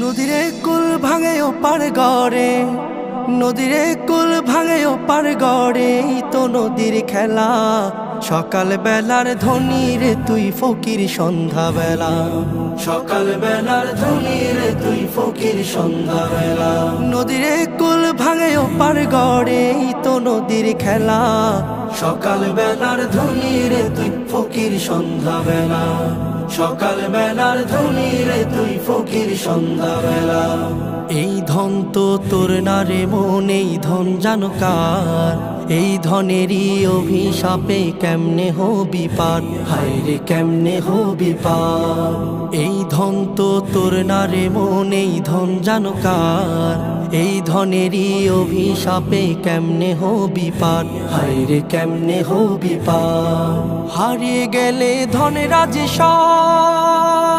নদীরে কুল ভাঙে ওপার গড়ে, নদীরে কুল ভাঙে ওপার গড়ে, তো নদীর খেলা। সকাল বেলার ধনী রে তুই ফকির সন্ধ্যা বেলা, সকাল বেলার ধনী রে তুই ফকির সন্ধ্যা বেলা। নদীরে কুল ভাঙে ওপার গড়ে, তো নদীর খেলা। সকাল বেলার ধনী রে তুই ফকির সন্ধ্যা বেলা, সকাল বেলার ধনী রে তুই ফকির সন্ধ্যা বেলা। এই ধন তো তোর না রে মন, এই ধন জানো কার? এই ধনেরই অভিশাপে কেমনে হবি পার, হায় রে কেমনে হবি পার। এই ধন তো তোর না রে মন, এই ধন জানো কার? এই ধনেরই অভিশাপে কেমনে হবি পার, হায় রে কেমনে হবি পার। হারিয়ে গেলে ধনেরা যে সব,